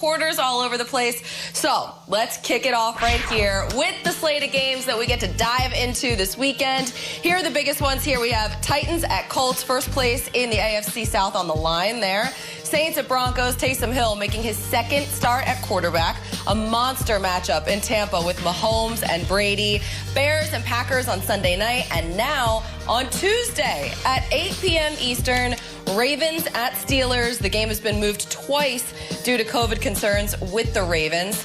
quarters all over the place. So let's kick it off right here with the slate of games that we get to dive into this weekend. Here are the biggest ones. Here we have Titans at Colts, first place in the AFC South on the line there. Saints at Broncos, Taysom Hill making his second start at quarterback. A monster matchup in Tampa with Mahomes and Brady. Bears and Packers on Sunday night. And now on Tuesday at 8 p.m. Eastern, Ravens at Steelers. The game has been moved twice due to COVID concerns with the Ravens.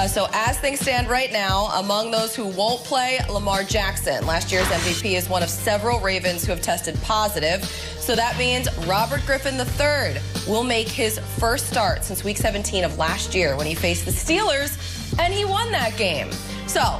So as things stand right now, among those who won't play, Lamar Jackson. Last year's MVP is one of several Ravens who have tested positive. So that means Robert Griffin III will make his first start since Week 17 of last year when he faced the Steelers, and he won that game. So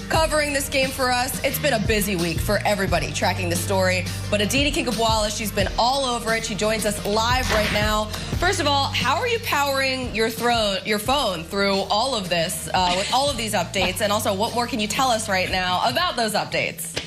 covering this game for us, it's been a busy week for everybody tracking the story. But Aditi Kinkhabwala, she's been all over it. She joins us live right now. First of all, how are you powering your phone through all of this with all of these updates? And also, what more can you tell us right now about those updates?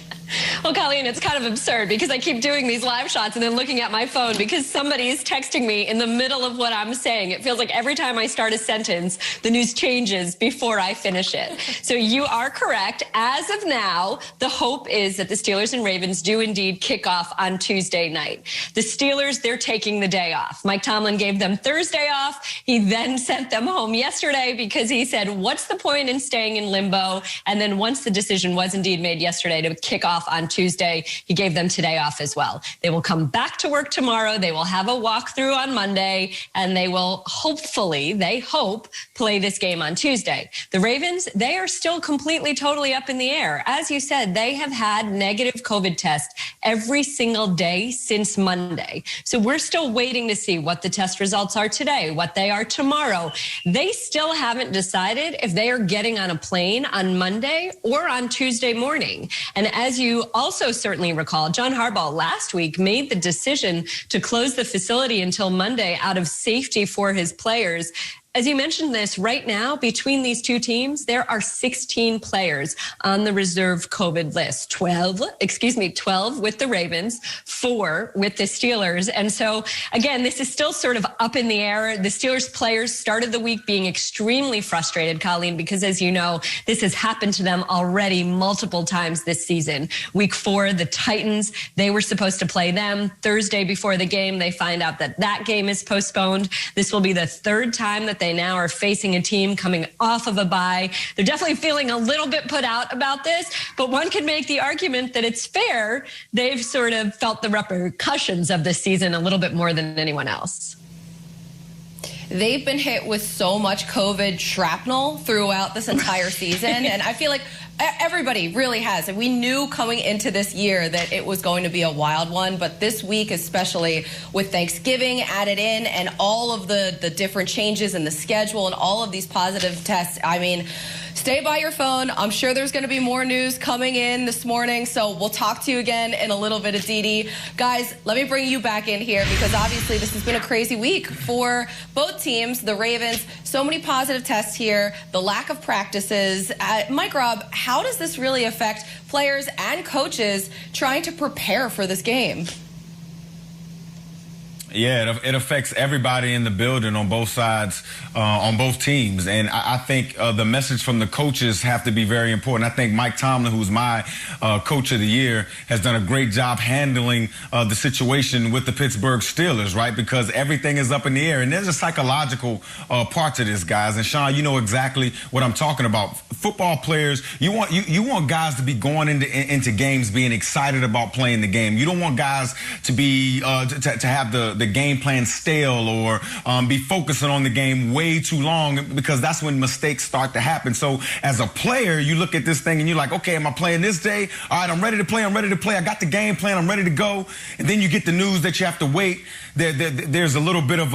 Well, Colleen, it's kind of absurd because I keep doing these live shots and then looking at my phone because somebody is texting me in the middle of what I'm saying. It feels like every time I start a sentence, the news changes before I finish it. So you are correct. As of now, the hope is that the Steelers and Ravens do indeed kick off on Tuesday night. The Steelers, they're taking the day off. Mike Tomlin gave them Thursday off. He then sent them home yesterday because he said, what's the point in staying in limbo? And then once the decision was indeed made yesterday to kick off on Tuesday, he gave them today off as well. They will come back to work tomorrow. They will have a walkthrough on Monday, and they will hopefully, they hope, play this game on Tuesday. The Ravens, they are still completely, totally up in the air. As you said, they have had negative COVID tests every single day since Monday. So we're still waiting to see what the test results are today, what they are tomorrow. They still haven't decided if they are getting on a plane on Monday or on Tuesday morning. And as you also certainly recall, John Harbaugh last week made the decision to close the facility until Monday out of safety for his players. As you mentioned this, right now, between these two teams, there are 16 players on the reserve COVID list. 12 with the Ravens, 4 with the Steelers. And so, again, this is still sort of up in the air. The Steelers players started the week being extremely frustrated, Colleen, because as you know, this has happened to them already multiple times this season. Week 4, the Titans, they were supposed to play them. Thursday before the game, they find out that that game is postponed. This will be the third time that they now are facing a team coming off of a bye. They're definitely feeling a little bit put out about this, but one could make the argument that it's fair. They've sort of felt the repercussions of this season a little bit more than anyone else. They've been hit with so much COVID shrapnel throughout this entire season, and I feel like everybody really has. And we knew coming into this year that it was going to be a wild one, but this week, especially with Thanksgiving added in and all of the different changes in the schedule and all of these positive tests, I mean, stay by your phone. I'm sure there's going to be more news coming in this morning, so we'll talk to you again in a little bit, Aditi. Guys, let me bring you back in here because obviously this has been a crazy week for both teams, the Ravens. So many positive tests here, the lack of practices. Mike Robb, how does this really affect players and coaches trying to prepare for this game? Yeah, it affects everybody in the building on both sides, on both teams. And I think the message from the coaches have to be very important. I think Mike Tomlin, who's my coach of the year, has done a great job handling the situation with the Pittsburgh Steelers, right? Because everything is up in the air. And there's a psychological part to this, guys. And Sean, you know exactly what I'm talking about. Football players, you want guys to be going into games being excited about playing the game. You don't want guys to be to have the game plan stale or be focusing on the game way too long, because that's when mistakes start to happen. So as a player, you look at this thing and you're like, okay, am I playing this day? All right, I'm ready to play. I got the game plan. I'm ready to go. And then you get the news that you have to wait. There's a little bit of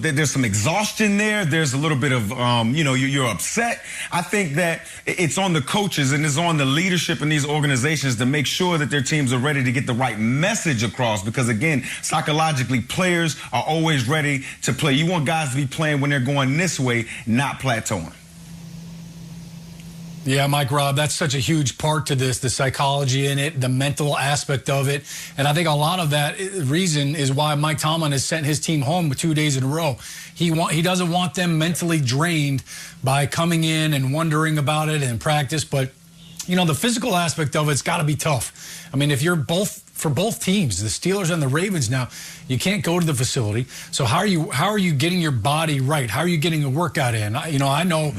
there's some exhaustion there. There's a little bit of, you're upset. I think that it's on the coaches and it's on the leadership in these organizations to make sure that their teams are ready to get the right message across, because again, psychologically, players are always ready to play. You want guys to be playing when they're going this way, not plateauing. Yeah, Mike, Rob, that's such a huge part to this, the psychology in it, the mental aspect of it. And I think a lot of that reason is why Mike Tomlin has sent his team home 2 days in a row. He doesn't want them mentally drained by coming in and wondering about it in practice. But, you know, the physical aspect of it's got to be tough. I mean, if you're for both teams, the Steelers and the Ravens now, you can't go to the facility. So how are you getting your body right? How are you getting a workout in? You know, I know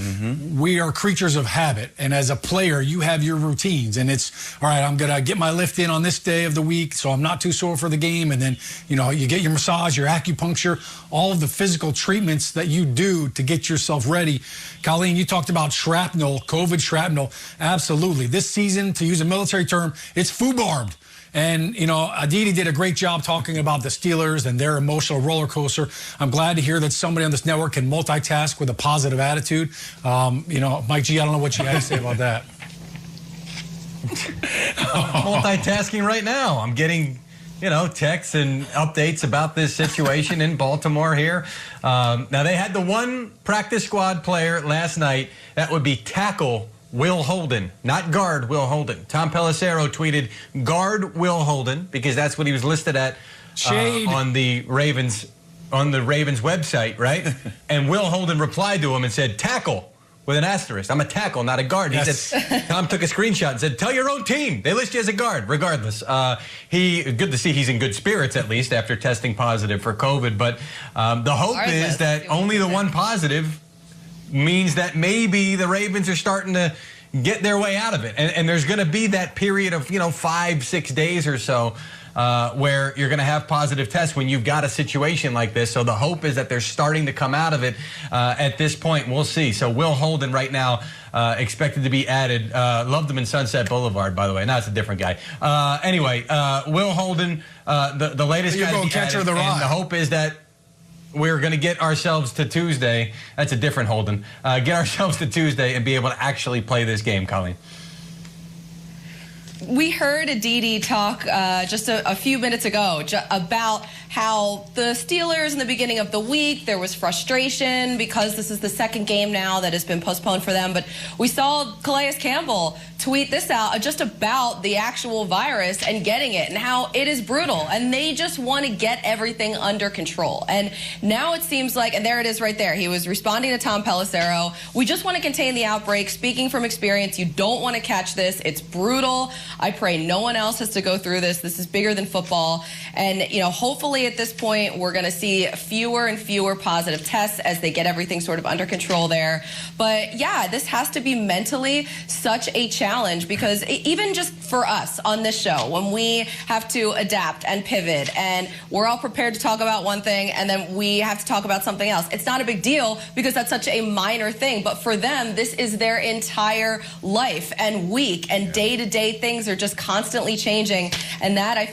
we are creatures of habit, and as a player, you have your routines, and it's all right. I'm gonna get my lift in on this day of the week, so I'm not too sore for the game. And then, you know, you get your massage, your acupuncture, all of the physical treatments that you do to get yourself ready. Colleen, you talked about shrapnel, COVID shrapnel. Absolutely, this season, to use a military term, it's foobarbed. And, you know, Aditi did a great job talking about the Steelers and their emotional roller coaster. I'm glad to hear that somebody on this network can multitask with a positive attitude. You know, Mike G, I don't know what you had to say about that. Multitasking right now. I'm getting, you know, texts and updates about this situation in Baltimore here. Now, they had the one practice squad player last night that would be tackle Will Holden, not guard Will Holden. Tom Pelissero tweeted guard Will Holden because that's what he was listed at on the Ravens website, right? And Will Holden replied to him and said tackle with an asterisk. I'm a tackle, not a guard. Yes. He said, Tom took a screenshot and said, tell your own team. They list you as a guard, regardless. Good to see he's in good spirits, at least, after testing positive for COVID. But the hope is that only the one positive means that maybe the Ravens are starting to get their way out of it. And there's going to be that period of, 5-6 days or so where you're going to have positive tests when you've got a situation like this. So the hope is that they're starting to come out of it at this point. We'll see. So Will Holden right now expected to be added. Loved him in Sunset Boulevard, by the way. Now it's a different guy. Anyway, Will Holden, the latest guy to be added. And the hope is that we're going to get ourselves to Tuesday. That's a different Holden. Get ourselves to Tuesday and be able to actually play this game, Colleen. We heard Aditi talk just a few minutes ago about how the Steelers in the beginning of the week, there was frustration because this is the second game now that has been postponed for them. But we saw Calais Campbell tweet this out just about the actual virus and getting it and how it is brutal. And they just want to get everything under control. And now it seems like, and there it is right there. He was responding to Tom Pelissero. We just want to contain the outbreak. Speaking from experience, you don't want to catch this. It's brutal. I pray no one else has to go through this. This is bigger than football. And, hopefully at this point, we're going to see fewer and fewer positive tests as they get everything sort of under control there. But yeah, this has to be mentally such a challenge because even just for us on this show, when we have to adapt and pivot and we're all prepared to talk about one thing and then we have to talk about something else, it's not a big deal because that's such a minor thing. But for them, this is their entire life and week and day-to-day things are just constantly changing. And that I